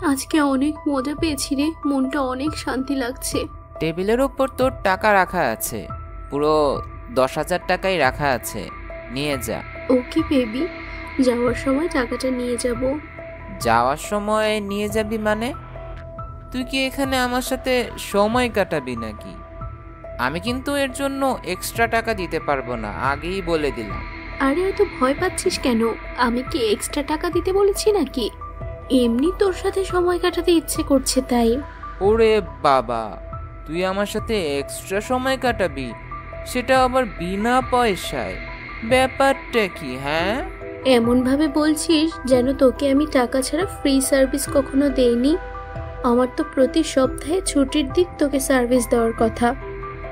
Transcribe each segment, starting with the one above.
আজকে অনেক মজা পেয়েছি রে, মনটা অনেক শান্তি লাগছে। টেবিলের উপর তোর টাকা রাখা আছে, পুরো 10,000 টাকাই রাখা আছে, নিয়ে যা। ওকে বেবি, যাওয়ার সময় টাকাটা নিয়ে যাব। যাওয়ার সময় নিয়ে যাবি মানে? তুই কি এখানে আমার সাথে সময় কাটাবি নাকি? আমি কিন্তু এর জন্য এক্সট্রা টাকা দিতে পারবো না, আগেই বলে দিলাম। আরে এত ভয় পাচ্ছিস কেন? আমি কি এক্সট্রা টাকা দিতে বলেছি নাকি? এমনি তোর সাথে সময় কাটাতে ইচ্ছে করছে তাই। ওরে বাবা, তুই আমার সাথে এক্সট্রা সময় কাটাবি, সেটা আবার বিনা পয়সায়? ব্যাপারটা কি? হ্যাঁ, এমন ভাবে বলছিস যেন তোকে আমি টাকা ছাড়া ফ্রি সার্ভিস কখনো দেইনি। আমার তো প্রতি সপ্তাহে ছুটির দিন তোকে সার্ভিস দেওয়ার কথা,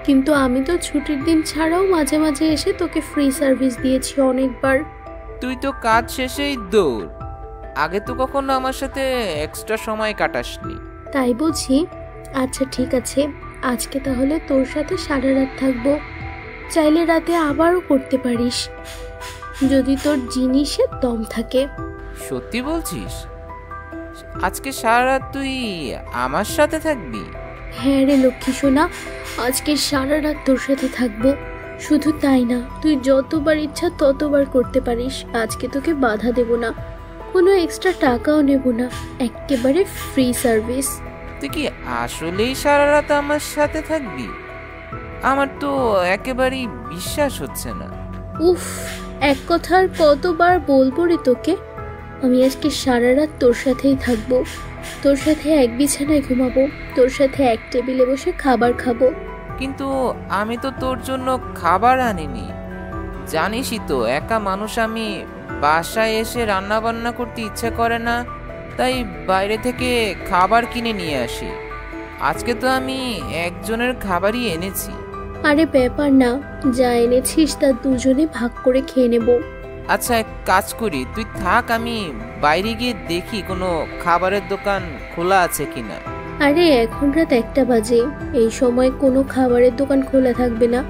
কিন্তু আমি তো ছুটির দিন ছাড়াও মাঝে মাঝে এসে তোকে ফ্রি সার্ভিস দিয়েছি অনেকবার। তুই তো কাজ শেষেই দৌড়, আগে তো কখনো আমার সাথে এক্সট্রা সময় কাটাসনি। তাই বুঝি? আচ্ছা ঠিক আছে, আজকে তাহলে তোর সাথে সারা রাত থাকবো। চাইলে রাতে আবারও করতে পারিস, যদি তোর জিনিসের দম থাকে। সত্যি বলছিস? আজকে সারা রাত তুই আমার সাথে থাকবি? হ্যাঁ রে লক্ষ্মী সোনা, আজকে সারা রাত তোর সাথে থাকবো। শুধু তাই না, তুই যতবার ইচ্ছা ততবার করতে পারিস। আজকে তোকে বাধা দেব না, কোনো এক্সট্রা টাকাও নেব না, একেবারে ফ্রি সার্ভিস। তুই কি আসলেই সারা রাত আমার সাথে থাকবি? আমার তো একেবারেই বিশ্বাস হচ্ছে না। উফ, এক কথার কতবার বলবো রে তোকে? আমি আজকে সারা রাত তোর সাথেই থাকবো, তোর সাথে এক বিছানায় ঘুমাবো, তোর সাথে এক টেবিলে বসে খাবার খাবো। কিন্তু আমি তো তোর জন্য খাবার আনিনি, জানিসই তো একা মানুষ আমি, বাসায় এসে রান্না বান্না করতে ইচ্ছে করে না, তাই বাইরে থেকে খাবার কিনে নিয়ে আসি। আজকে তো আমি একজনের খাবারই এনেছি। আরে ব্যাপার না, যা এনেছিস তা দুজনে ভাগ করে খেয়ে নেব। আচ্ছা এক কাজ করি, তুই থাক, আমি বাইরে গিয়ে দেখি কোনো খাবারের দোকান খোলা আছে কিনা। আরে এখন রাত 1টা বাজে, এই সময় কোনো খাবারের দোকান খোলা থাকবে না।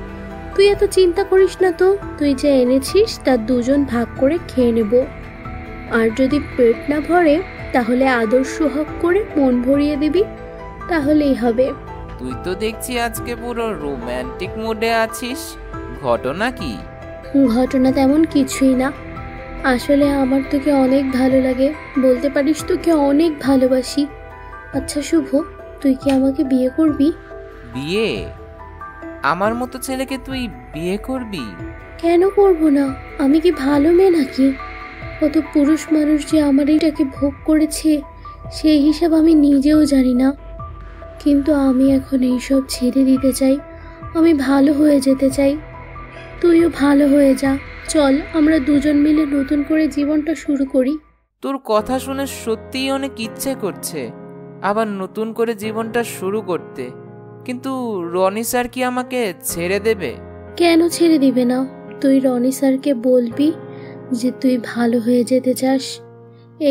তুই এত চিন্তা করিস না তো, তুই যা এনেছিস তা দুজন ভাগ করে খেয়ে নেব। আর যদি পেট না ভরে তাহলে আদর সোহাগ করে মন ভরিয়ে দিবি, তাহলেই হবে। তুই তো দেখছি আজকে পুরো রোমান্টিক মুডে আছিস, ঘটনা কি? ঘটনা তেমন কিছুই না, আসলে আমার তোকে অনেক ভালো লাগে, বলতে পারিস তোকে অনেক ভালোবাসি। আচ্ছা শুভ, তুই কি আমাকে বিয়ে করবি? বিয়ে? আমার মতো ছেলেকে তুই বিয়ে করবি? কেন করব না? আমি কি ভালো মেয়ে নাকি? কত পুরুষ মানুষ যে আমার এইটাকে ভোগ করেছে সেই হিসাব আমি নিজেও জানি না, কিন্তু আমি এখন এইসব ছেড়ে দিতে চাই। আমি ভালো হয়ে যেতে চাই, তুইও ভালো হয়ে যা। চল আমরা দুজন মিলে নতুন করে জীবনটা শুরু করি। তোর কথা শুনে সত্যিই অনেক ইচ্ছে করছে আবার নতুন করে জীবনটা শুরু করতে, কিন্তু রনি স্যার কি আমাকে ছেড়ে দেবে? কেন ছেড়ে দিবে না? তুই রনি স্যারকে বলবি যে তুই ভালো হয়ে যেতে চাস,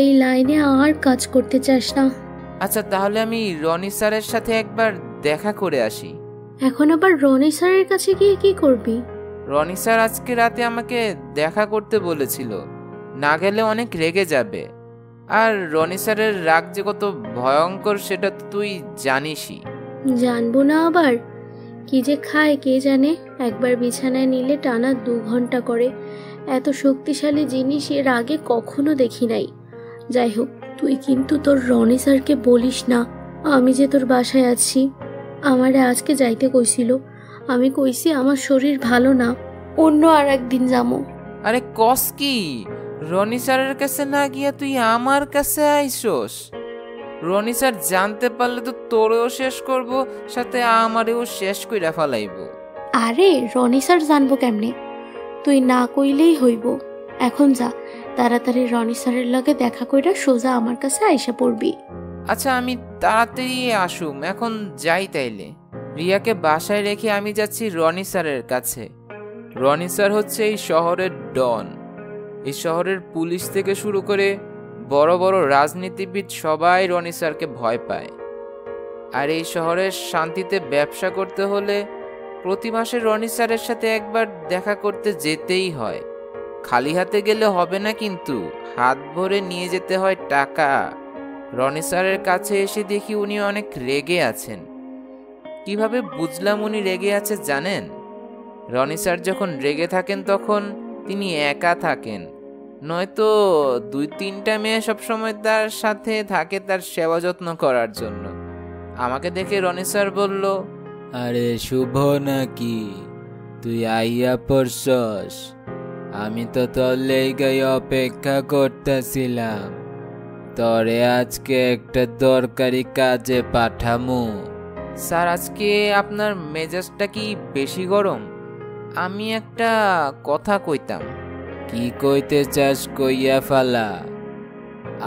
এই লাইনে আর কাজ করতে চাস না। আচ্ছা তাহলে আমি রনি স্যারের সাথে একবার দেখা করে আসি। এখন আবার রনি স্যারের কাছে গিয়ে কি করবি? রনি স্যার আজকে রাতে আমাকে দেখা করতে বলেছিল, না গেলে অনেক রেগে যাবে। আর রনি স্যারের রাগ যে কত ভয়ঙ্কর সেটা তো তুই জানিসই। জানবো না আবার? কি যে খায় কে জানে, একবার বিছানায় নিলে টানা 2 ঘন্টা করে। এত শক্তিশালী জিনিস এর আগে কখনো দেখি নাই। যাই হোক, তুই কিন্তু তোর রনি স্যারকে বলিস না আমি যে তোর বাসায় আছি। আমারে আজকে যাইতে কইছিল, আমি কইছি আমার শরীর ভালো না, অন্য আর একদিন যাবো। আরে কস কি? রনি স্যারের কাছে না গিয়া তুই আমার কাছে আইসোস? রনি স্যার জানতে পারলে তো তোরেও শেষ করব, সাথে আমারেও শেষ কইরা ফেলাইব। আরে রনি স্যার জানবো কেমনে? তুই না কইলেই হইব। এখন যা, তাড়াতাড়ি রনি স্যারের লগে দেখা কইরা সোজা আমার কাছে আইসা পড়বি। আচ্ছা আমি তাড়াতাড়ি আসুম, এখন যাই তাইলে। রিয়াকে বাসায় রেখে আমি যাচ্ছি রনি স্যারের কাছে। রনি স্যার হচ্ছে এই শহরের ডন। এই শহরের পুলিশ থেকে শুরু করে বড় বড় রাজনীতিবিদ সবাই রনি স্যারকে ভয় পায়। আর এই শহরের শান্তিতে ব্যবসা করতে হলে প্রতি মাসে রনি স্যারের সাথে একবার দেখা করতে যেতেই হয়। খালি হাতে গেলে হবে না, কিন্তু হাত ভরে নিয়ে যেতে হয় টাকা। রনি স্যারের কাছে এসে দেখি উনি অনেক রেগে আছেন। কিভাবে বুঝলাম উনি রেগে আছে জানেন? রনি স্যার যখন রেগে থাকেন তখন তিনি একা থাকেন, নয়তো 2-3টা মেয়ে সবসময় তার সাথে থাকে তার সেবা যত্ন করার জন্য। আমাকে দেখে রনি স্যার বলল, আরে শুভ নাকি, তুই আইয়া পড়ছস? আমি তো তোর লেগাই অপেক্ষা করতেছিলাম। তরে আজকে একটা দরকারি কাজে পাঠামু। স্যার আজকে আপনার মেজাজটা কি বেশি গরম? আমি একটা কথা কইতাম। কি কইতে চাস কইয়া ফালা।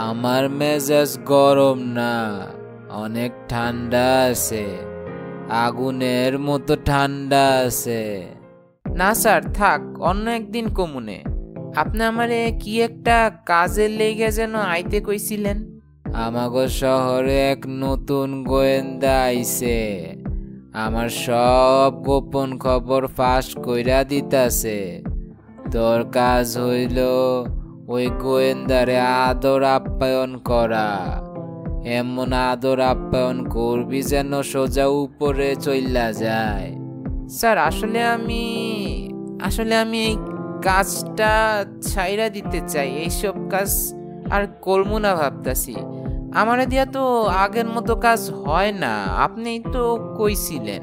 আমার মেজাজ গরম না, অনেক ঠান্ডা আছে, আগুনের মতো ঠান্ডা আছে। না স্যার থাক, অন্য একদিন কমুনে। আপনি আমারে কি একটা কাজের লেগে যেন আইতে কইছিলেন। আমাগো শহরে এক নতুন গোয়েন্দা আইছে, আমার সব গোপন খবর ফাঁস কইরা দিতাছে। তোর কাজ হইল ওই গোয়েন্দারে আদর আপ্যায়ন করা। এমন আদর আপ্যায়ন করবি যেন সোজা উপরে চইলা যায়। স্যার আসলে আমি এই কাজটা ছাইরা দিতে চাই। এইসব কাজ আর করবো না ভাবতাছি। আমারে দিয়া তো আগের মতো কাজ হয় না, আপনিই তো কইছিলেন।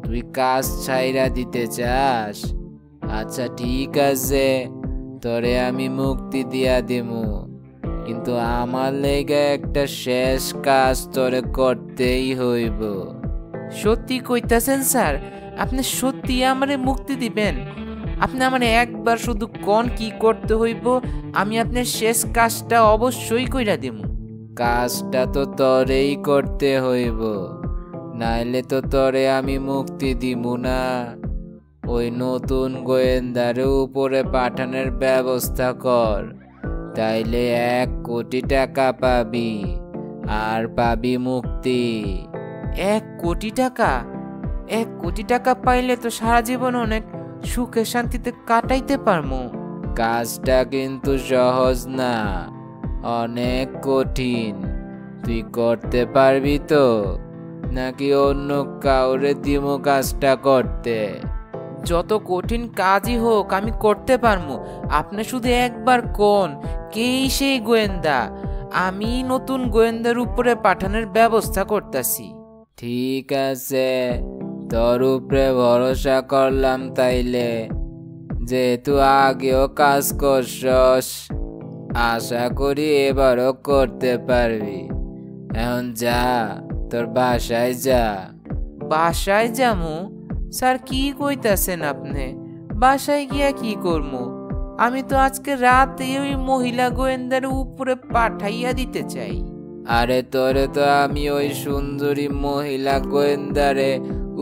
তুই কাজ ছাইরা দিতে চাস? আচ্ছা ঠিক আছে, তোরে আমি মুক্তি দিয়া দিমু, কিন্তু আমার লেগে একটা শেষ কাজ তোরে করতেই হইব। সত্যি কইতাছেন স্যার? আপনি সত্যি আমারে মুক্তি দিবেন? আপনি আমারে একবার শুধু কোন কি করতে হইব, আমি আপনার শেষ কাজটা অবশ্যই কইরা দিমু। কাজটা তো তোরেই করতে হইব, নাইলে তো তোরে আমি মুক্তি দিমু না। ওই নতুন গোয়েন্দারে উপরে পাঠানোর ব্যবস্থা কর, তাইলে 1 কোটি টাকা পাবি, আর পাবি মুক্তি। 1 কোটি টাকা? 1 কোটি টাকা পাইলে তো সারা জীবন অনেক সুখে শান্তিতে কাটাইতে পারমু। কাজটা কিন্তু সহজ না, অনেক কঠিন। তুই করতে পারবি তো, নাকি অন্য কাউরে দিমু কাজটা করতে? যত কঠিন কাজই হোক আমি করতে পারমু। আপনি শুধু একবার কোন কেই সেই গোয়েন্দা। আমি নতুন গোয়েন্দার উপরে পাঠানোর ব্যবস্থা করতেছি। ঠিক আছে, তোর উপরে ভরসা করলাম তাইলে, যেহেতু আগেও কাজ করছস, আশা করি এবারও করতে পারবি। এখন যা, তোর বাসায় যা। বাসায় যামু? স্যার কি কইতাছেন আপনি? বাসায় গিয়া কি করমু? আমি তো আজকে রাতে ওই মহিলা গোয়েন্দার উপরে পাঠাইয়া দিতে চাই। আরে তোরে তো আমি ওই সুন্দরী মহিলা গোয়েন্দারে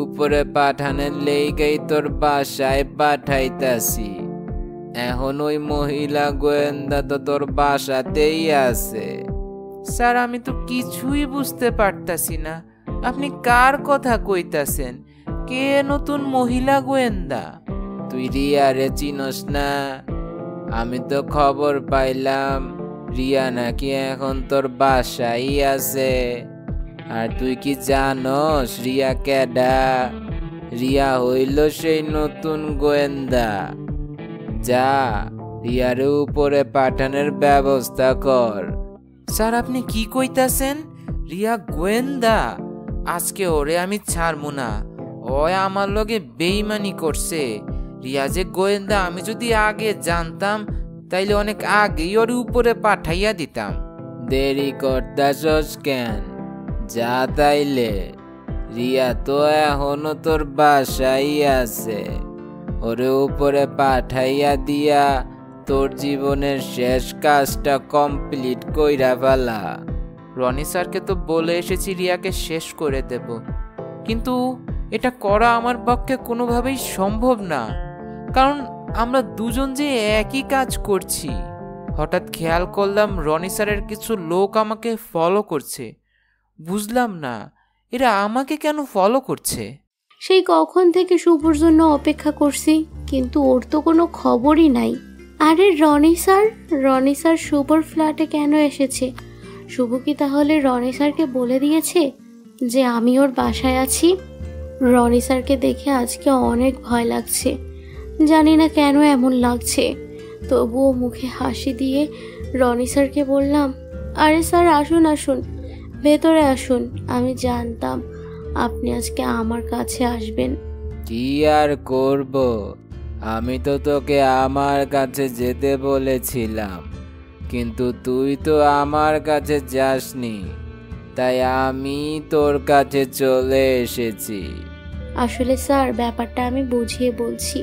উপরে পাঠানোর লেগেই তোর বাসায় পাঠাইতাছি। এখন ওই মহিলা গোয়েন্দা তো তোর বাসাতেই আছে। স্যার আমি তো কিছুই বুঝতে পারতাছি না, আপনি কার কথা কইতাছেন? কে নতুন মহিলা গোয়েন্দা? তুই রিয়ারে চিনস না? আমি তো খবর পাইলাম রিয়া নাকি এখন তোর বাসায় আছে। আর তুই কি জানস রিয়া কেডা? রিয়া হইল সেই নতুন গোয়েন্দা। যা, রিয়ারে উপরে পাঠানোর ব্যবস্থা কর। স্যার আপনি কি কইতাছেন? রিয়া গোয়েন্দা? আজকে ওরে আমি ছাড়মু না। ও আমার লগে বেইমানি করছে। রিয়া যে গোয়েন্দা আমি যদি আগে জানতাম তাইলে অনেক আগেই ওর উপরে পাঠাইয়া দিতাম। দেরি করতাছস কেন? যা তাইলে। রিয়া তো এখনো তোর বাসায় আছে, ওরে উপরে পাঠাইয়া দিয়া তোর জীবনের শেষ কাজটা কমপ্লিট কইরা ফেলা। রনি স্যারকে তো বলে এসেছি রিয়াকে শেষ করে দেব, কিন্তু এটা করা আমার পক্ষে কোনোভাবেই সম্ভব না, কারণ আমরা দুজন যে একই কাজ করছি। হঠাৎ খেয়াল করলাম রনি স্যারের কিছু লোক আমাকে ফলো করছে। বুঝলাম না এরা আমাকে কেন ফলো করছে। সেই কখন থেকে শুভর জন্য অপেক্ষা করছি, কিন্তু ওর তো কোনো খবরই নাই। আরে রনি স্যার শুভর ফ্ল্যাটে কেন এসেছে? শুভ কি তাহলে রনি স্যারকে বলে দিয়েছে যে আমি ওর বাসায় আছি? রনি স্যারকে দেখে আজকে অনেক ভয় লাগছে, জানি না কেন এমন লাগছে। তবুও মুখে হাসি দিয়ে রনি স্যারকে বললাম, আরে স্যার আসুন আসুন, ভেতরে আসুন, আমি জানতাম আপনি আজকে আমার কাছে আসবেন। কি আর করব, আমি তো তোকে আমার কাছে যেতে বলেছিলাম, কিন্তু তুই তো আমার কাছে যাসনি, তাই আমি তোর কাছে চলে এসেছি। আসলে স্যার ব্যাপারটা আমি বুঝিয়ে বলছি।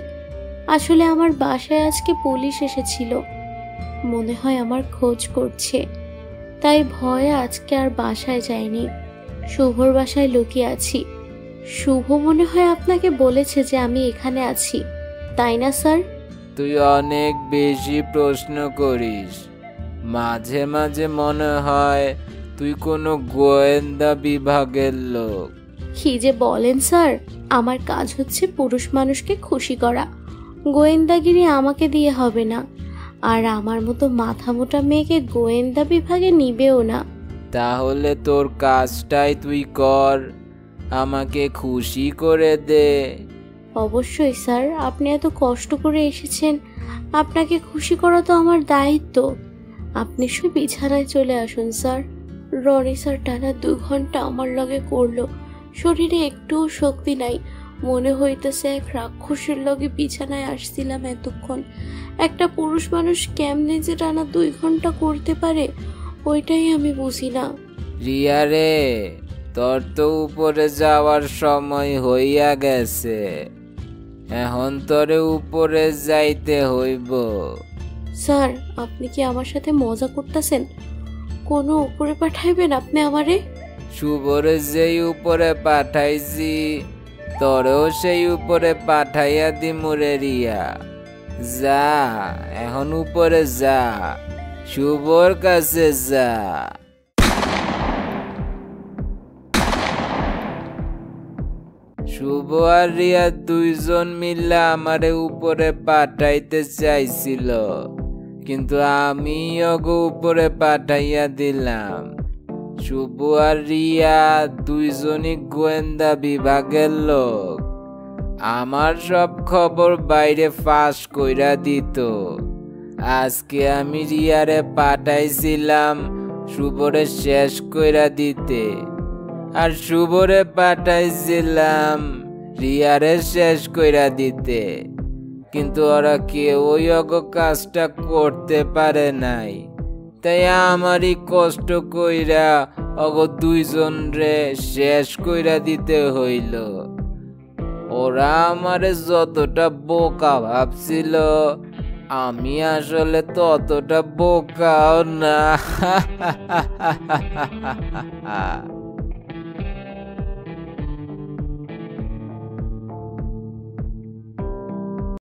আসলে আমার বাসায় আজকে পুলিশ এসেছিল, মনে হয় আমার খোঁজ করছে, তাই ভয়ে আজকে আর বাসায় যাইনি, শুভর বাসায় লুকিয়ে আছি। শুভ মনে হয় আপনাকে বলেছে যে আমি এখানে আছি, তাই না স্যার? তুই অনেক বেশি প্রশ্ন করিস, মাঝে মাঝে মনে হয় তুই কোনো গোয়েন্দা বিভাগের লোক। কি যে বলেন স্যার, আমার কাজ হচ্ছে পুরুষ মানুষকে খুশি করা, গোয়েন্দাগিরি আমাকে দিয়ে হবে না, আর আমার মতো মাথা মোটা মেয়েকে গোয়েন্দা বিভাগে নিবেও না। তাহলে তোর কাজটাই তুই কর, আমাকে খুশি করে দে। অবশ্যই স্যার, আপনি এত কষ্ট করে এসেছেন, আপনাকে খুশি করা তো আমার দায়িত্ব। আপনি শুধু বিছানায় চলে আসুন স্যার। রনি স্যার টানা 2 ঘন্টা আমার লগে করলো, শরীরে একটুও শক্তি নাই, মনে হইতেছে এক রাক্ষসের লগে বিছানায় আসছিলাম এতক্ষণ। একটা পুরুষ মানুষ কেমনে যে টানা 2 ঘন্টা করতে পারে, ওইটাই আমি বুঝি না। রিয়া রে, তোর তো উপরে যাওয়ার সময় হইয়া গেছে, এখন তোরে উপরে যাইতে হইব। স্যার আপনি কি আমার সাথে মজা করতেছেন? কোনো উপরে পাঠাইবেন আপনি আমারে? শুভরে যেই উপরে পাঠাইছি, তোরেও সেই উপরে পাঠাইয়া দিমুরে রিয়া। যা, এখন উপরে যা, শুভর কাছে যা। শুভ আর রিয়া 2 জন মিলে আমারে উপরে পাঠাইতে চাইছিল, কিন্তু আমি ওগো উপরে পাঠাইয়া দিলাম। শুভ আর রিয়া 2 জনই গোয়েন্দা বিভাগের লোক, আমার সব খবর বাইরে ফাঁস কইরা দিত। আজকে আমি রিয়ারে পাঠাইছিলাম শুভরে শেষ কইরা দিতে, আর শুভরে পাঠাইছিলাম রিয়ারে শেষ কইরা দিতে, কিন্তু ওরা কেউই ওগো কাজটা করতে পারে নাই। তাই আমারই কষ্ট কইরা ওগো 2 জনরে শেষ কইরা দিতে হইল। ওরা আমারে যতটা বোকা ভাবছিল, আমি আসলে ততটা বোকাও না।